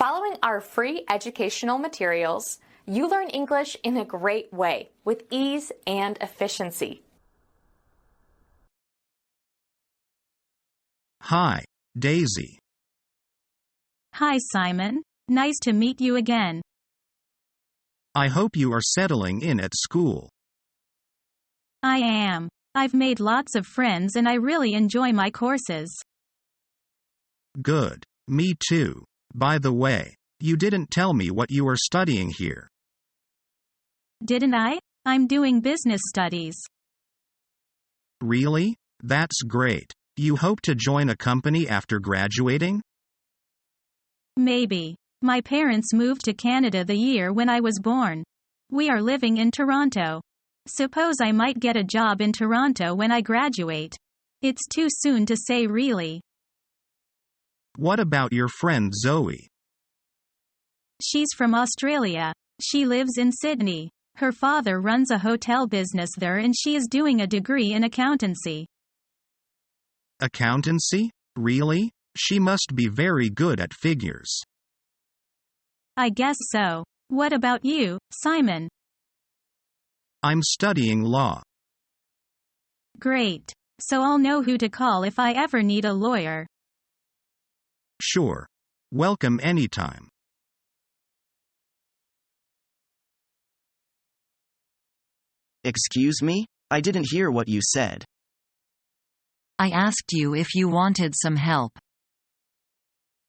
Following our free educational materials, you learn English in a great way with ease and efficiency. Hi, Daisy. Hi, Simon. Nice to meet you again. I hope you are settling in at school. I am. I've made lots of friends and I really enjoy my courses. Good. Me too. By the way, you didn't tell me what you are studying here. Didn't I? I'm doing business studies. Really? That's great. You hope to join a company after graduating? Maybe. My parents moved to Canada the year when I was born. We are living in Toronto. Suppose I might get a job in Toronto when I graduate. It's too soon to say really. What about your friend Zoe? She's from Australia. She lives in Sydney. Her father runs a hotel business there and she is doing a degree in accountancy. Accountancy? Really? She must be very good at figures. I guess so. What about you, Simon? I'm studying law. Great. So I'll know who to call if I ever need a lawyer. Sure. Welcome anytime. Excuse me? I didn't hear what you said. I asked you if you wanted some help.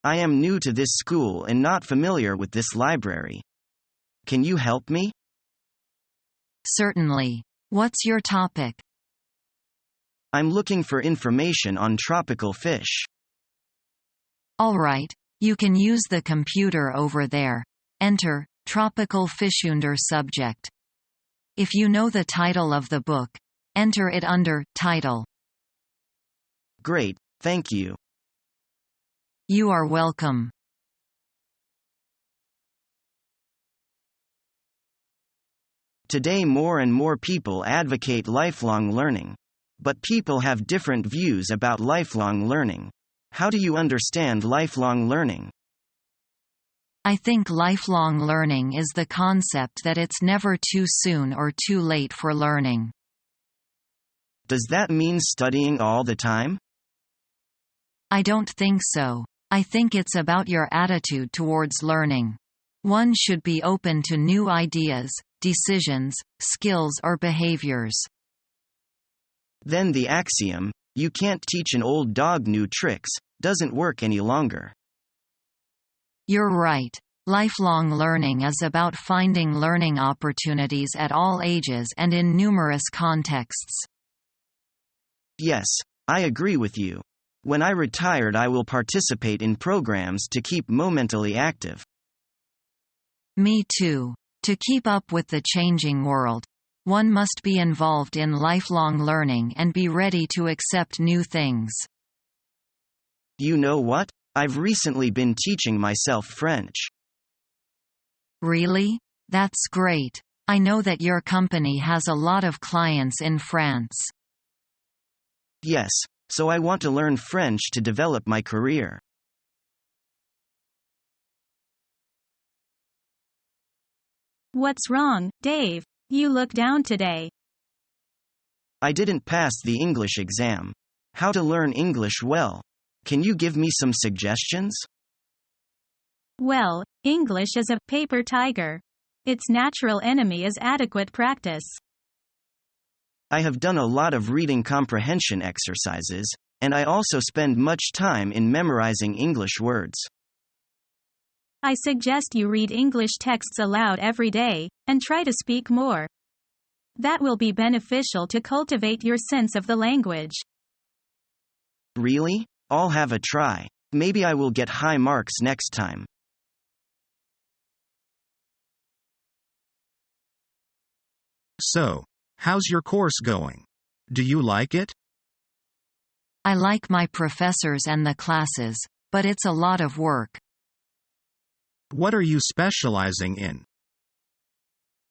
I am new to this school and not familiar with this library. Can you help me? Certainly. What's your topic? I'm looking for information on tropical fish. All right, you can use the computer over there. Enter, tropical fish under subject. If you know the title of the book, enter it under title. Great, thank you. You are welcome. Today more and more people advocate lifelong learning. But people have different views about lifelong learning. How do you understand lifelong learning? I think lifelong learning is the concept that it's never too soon or too late for learning. Does that mean studying all the time? I don't think so. I think it's about your attitude towards learning. One should be open to new ideas, decisions, skills or behaviors. Then the axiom, "You can't teach an old dog new tricks," doesn't work any longer. You're right. Lifelong learning is about finding learning opportunities at all ages and in numerous contexts. Yes, I agree with you. When I retired, I will participate in programs to keep mentally active. Me too. To keep up with the changing world, one must be involved in lifelong learning and be ready to accept new things. You know what? I've recently been teaching myself French. Really? That's great. I know that your company has a lot of clients in France. Yes, so I want to learn French to develop my career. What's wrong, Dave? You look down today. I didn't pass the English exam. How to learn English well? Can you give me some suggestions? Well, English is a paper tiger. Its natural enemy is adequate practice. I have done a lot of reading comprehension exercises, and I also spend much time in memorizing English words. I suggest you read English texts aloud every day, and try to speak more. That will be beneficial to cultivate your sense of the language. Really? I'll have a try. Maybe I will get high marks next time. So, how's your course going? Do you like it? I like my professors and the classes, but it's a lot of work. What are you specializing in?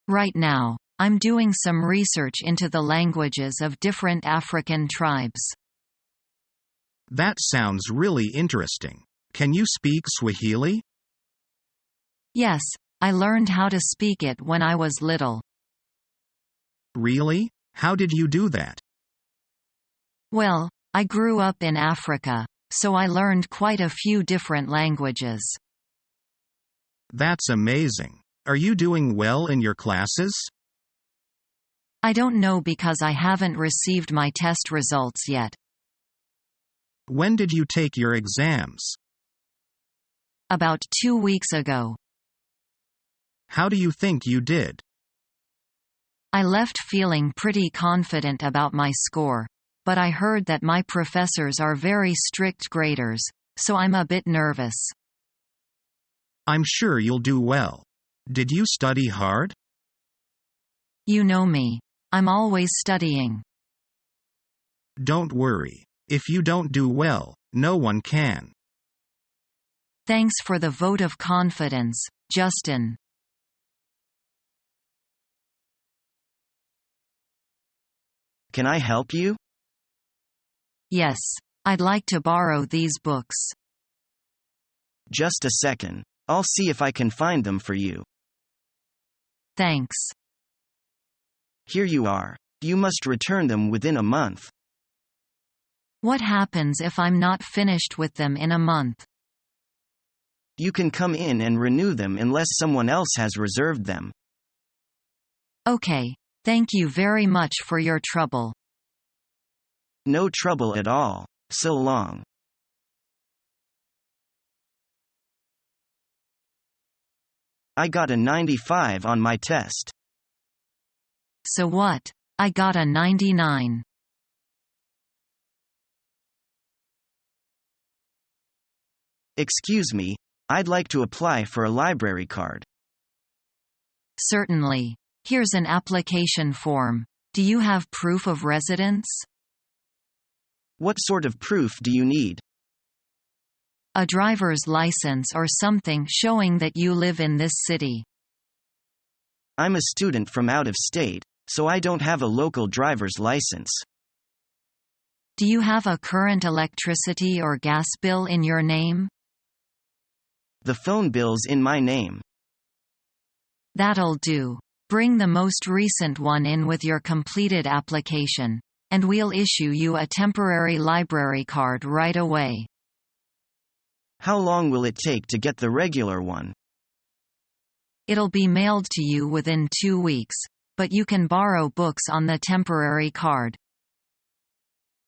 Right now, I'm doing some research into the languages of different African tribes. That sounds really interesting. Can you speak Swahili? Yes, I learned how to speak it when I was little. Really? How did you do that? Well, I grew up in Africa, so I learned quite a few different languages. That's amazing. Are you doing well in your classes? I don't know because I haven't received my test results yet. When did you take your exams? About 2 weeks ago. How do you think you did? I left feeling pretty confident about my score, but I heard that my professors are very strict graders, so I'm a bit nervous. I'm sure you'll do well. Did you study hard? You know me. I'm always studying. Don't worry. If you don't do well, no one can. Thanks for the vote of confidence, Justin. Can I help you? Yes, I'd like to borrow these books. Just a second. I'll see if I can find them for you. Thanks. Here you are. You must return them within a month. What happens if I'm not finished with them in a month? You can come in and renew them unless someone else has reserved them. Okay, thank you very much for your trouble. No trouble at all. So long. I got a 95 on my test. So what? I got a 99. Excuse me, I'd like to apply for a library card. Certainly. Here's an application form. Do you have proof of residence? What sort of proof do you need? A driver's license or something showing that you live in this city. I'm a student from out of state, so I don't have a local driver's license. Do you have a current electricity or gas bill in your name? The phone bill's in my name. That'll do. Bring the most recent one in with your completed application, and we'll issue you a temporary library card right away. How long will it take to get the regular one? It'll be mailed to you within 2 weeks, but you can borrow books on the temporary card.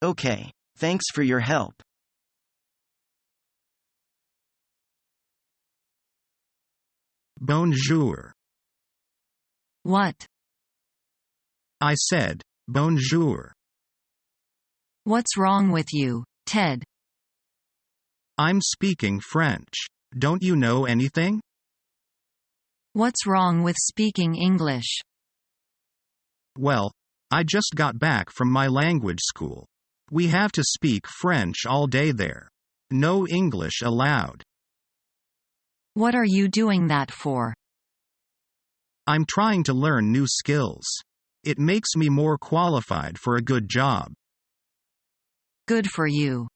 Okay, thanks for your help. Bonjour. What? I said, bonjour. What's wrong with you, Ted? I'm speaking French. Don't you know anything? What's wrong with speaking English? Well, I just got back from my language school. We have to speak French all day there. No English allowed. What are you doing that for? I'm trying to learn new skills. It makes me more qualified for a good job. Good for you.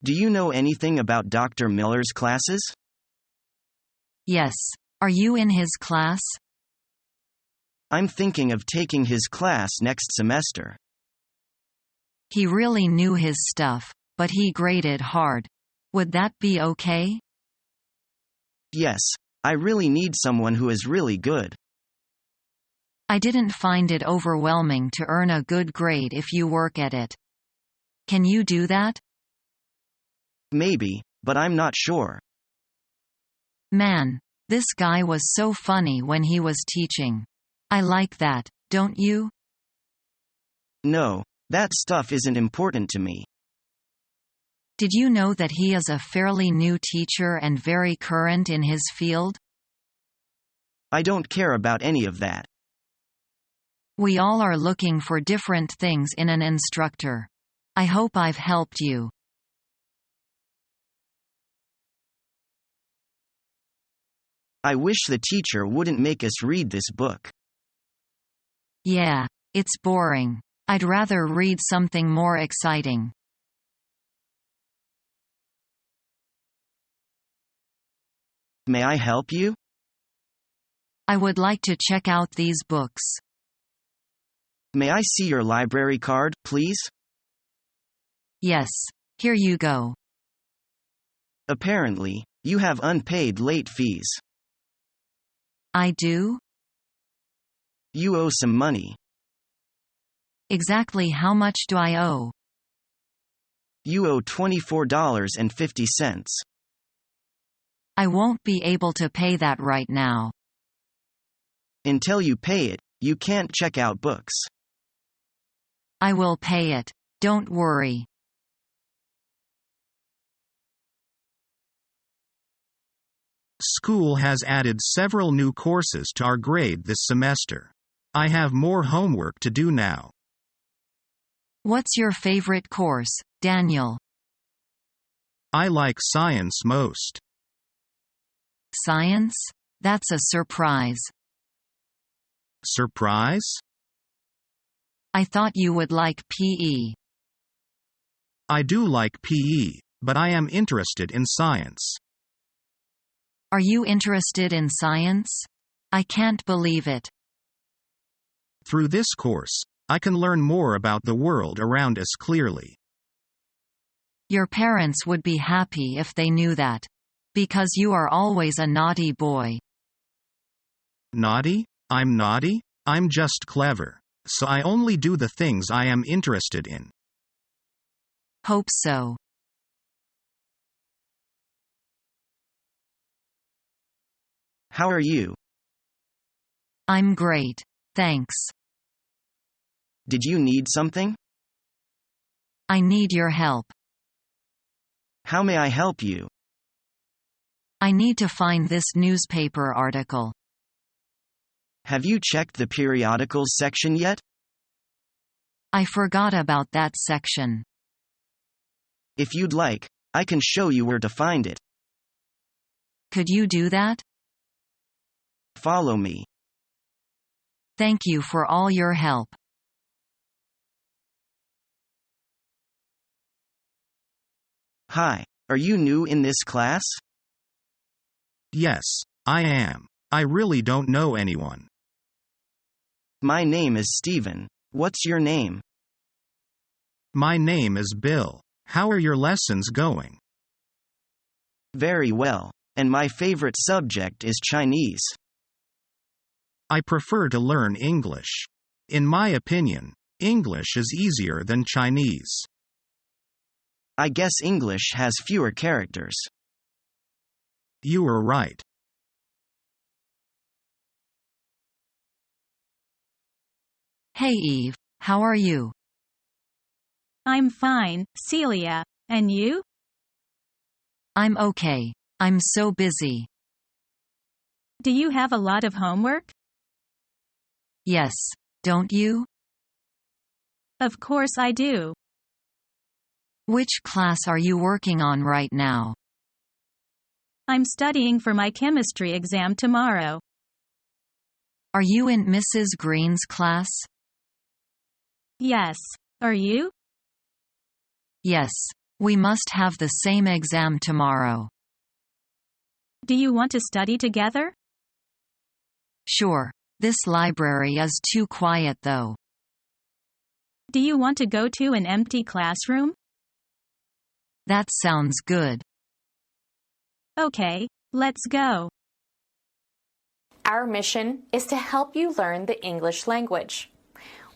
Do you know anything about Dr. Miller's classes? Yes. Are you in his class? I'm thinking of taking his class next semester. He really knew his stuff, but he graded hard. Would that be okay? Yes, I really need someone who is really good. I didn't find it overwhelming to earn a good grade if you work at it. Can you do that? Maybe, but I'm not sure. Man, this guy was so funny when he was teaching. I like that, don't you? No, that stuff isn't important to me. Did you know that he is a fairly new teacher and very current in his field? I don't care about any of that. We all are looking for different things in an instructor. I hope I've helped you. I wish the teacher wouldn't make us read this book. Yeah, it's boring. I'd rather read something more exciting. May I help you? I would like to check out these books. May I see your library card, please? Yes. Here you go. Apparently, you have unpaid late fees. I do? You owe some money. Exactly how much do I owe? You owe $24.50. I won't be able to pay that right now. Until you pay it, you can't check out books. I will pay it. Don't worry. School has added several new courses to our grade this semester. I have more homework to do now. What's your favorite course, Daniel? I like science most. Science? That's a surprise. Surprise? I thought you would like PE. I do like PE, but I am interested in science. Are you interested in science? I can't believe it. Through this course, I can learn more about the world around us clearly. Your parents would be happy if they knew that. Because you are always a naughty boy. Naughty? I'm naughty? I'm just clever. So I only do the things I am interested in. Hope so. How are you? I'm great. Thanks. Did you need something? I need your help. How may I help you? I need to find this newspaper article. Have you checked the periodicals section yet? I forgot about that section. If you'd like, I can show you where to find it. Could you do that? Follow me. Thank you for all your help. Hi, are you new in this class? Yes, I am. I really don't know anyone. My name is Steven. What's your name? My name is Bill. How are your lessons going? Very well, and my favorite subject is Chinese. I prefer to learn English. In my opinion, English is easier than Chinese. I guess English has fewer characters. You are right. Hey Eve, how are you? I'm fine, Celia. And you? I'm okay. I'm so busy. Do you have a lot of homework? Yes, don't you? Of course I do. Which class are you working on right now? I'm studying for my chemistry exam tomorrow. Are you in Mrs. Green's class? Yes. Are you? Yes. We must have the same exam tomorrow. Do you want to study together? Sure. This library is too quiet though. Do you want to go to an empty classroom? That sounds good. Okay, let's go. Our mission is to help you learn the English language.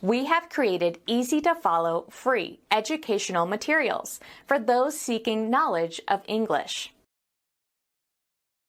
We have created easy-to-follow, free educational materials for those seeking knowledge of English.